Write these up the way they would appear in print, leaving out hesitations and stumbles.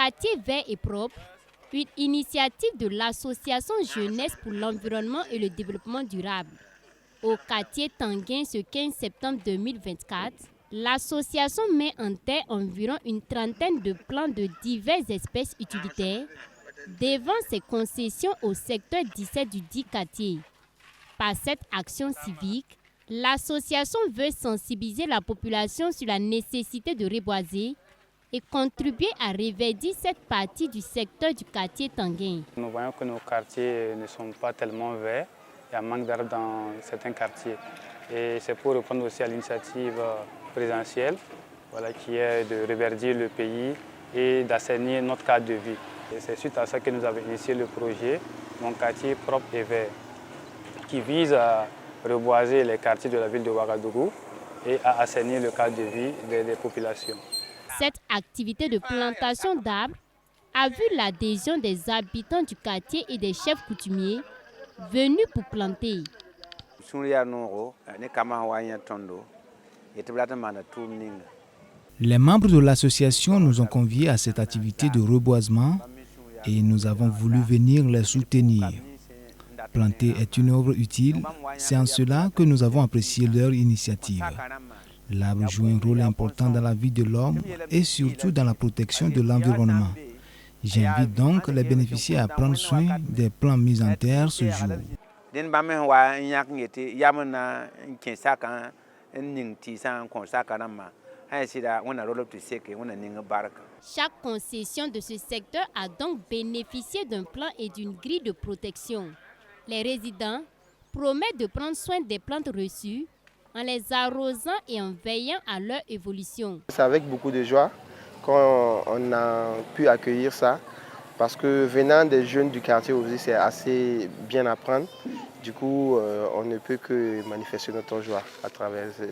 quartier vert et propre, une initiative de l'association Jeunesse pour l'environnement et le développement durable. Au quartier Tanguin ce 15 septembre 2024, l'association met en terre environ une trentaine de plants de diverses espèces utilitaires devant ses concessions au secteur 17 du dit quartier. Par cette action civique, l'association veut sensibiliser la population sur la nécessité de reboiser et contribuer à reverdir cette partie du secteur du quartier Tanguin. Nous voyons que nos quartiers ne sont pas tellement verts. Il y a un manque d'arbres dans certains quartiers. Et c'est pour répondre aussi à l'initiative présidentielle qui est de reverdir le pays et d'assainir notre cadre de vie. Et c'est suite à ça que nous avons initié le projet Mon quartier propre et vert, qui vise à reboiser les quartiers de la ville de Ouagadougou et à assainir le cadre de vie des populations. Cette activité de plantation d'arbres a vu l'adhésion des habitants du quartier et des chefs coutumiers venus pour planter. Les membres de l'association nous ont conviés à cette activité de reboisement et nous avons voulu venir les soutenir. Planter est une œuvre utile, c'est en cela que nous avons apprécié leur initiative. L'arbre joue un rôle important dans la vie de l'homme et surtout dans la protection de l'environnement. J'invite donc les bénéficiaires à prendre soin des plants mis en terre ce jour. Chaque concession de ce secteur a donc bénéficié d'un plan et d'une grille de protection. Les résidents promettent de prendre soin des plantes reçues en les arrosant et en veillant à leur évolution. C'est avec beaucoup de joie qu'on a pu accueillir ça, parce que venant des jeunes du quartier aussi, c'est assez bien à prendre. Du coup, on ne peut que manifester notre joie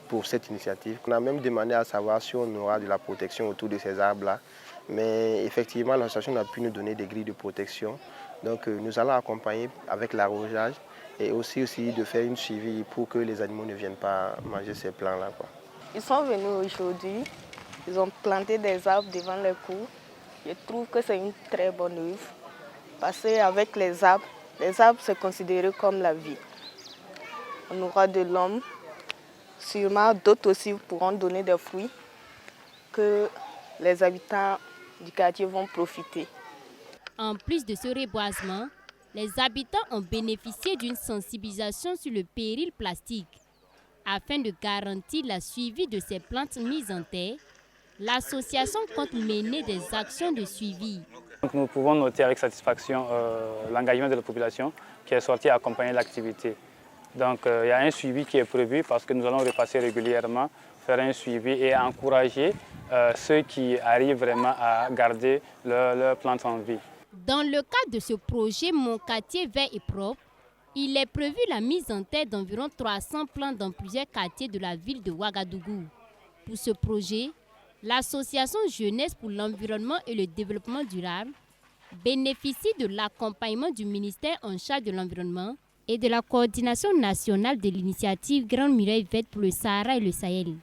pour cette initiative. On a même demandé à savoir si on aura de la protection autour de ces arbres-là. Mais effectivement, l'association a pu nous donner des grilles de protection. Donc nous allons accompagner avec l'arrosage et aussi de faire une suivi pour que les animaux ne viennent pas manger ces plants-là. Ils sont venus aujourd'hui, ils ont planté des arbres devant les cours. Je trouve que c'est une très bonne œuvre parce qu'avec les arbres c'est considéré comme la vie. On aura de l'homme, sûrement d'autres aussi pourront donner des fruits que les habitants du quartier vont profiter. En plus de ce reboisement, les habitants ont bénéficié d'une sensibilisation sur le péril plastique. Afin de garantir la suivi de ces plantes mises en terre, l'association compte mener des actions de suivi. Donc nous pouvons noter avec satisfaction l'engagement de la population qui est sortie accompagner l'activité. Donc il y a un suivi qui est prévu parce que nous allons repasser régulièrement, faire un suivi et encourager ceux qui arrivent vraiment à garder leurs plantes en vie. Dans le cadre de ce projet Mon quartier vert et propre, il est prévu la mise en terre d'environ 300 plantes dans plusieurs quartiers de la ville de Ouagadougou. Pour ce projet, l'association Jeunesse pour l'environnement et le développement durable bénéficie de l'accompagnement du ministère en charge de l'environnement et de la coordination nationale de l'initiative Grande Muraille Verte pour le Sahara et le Sahel.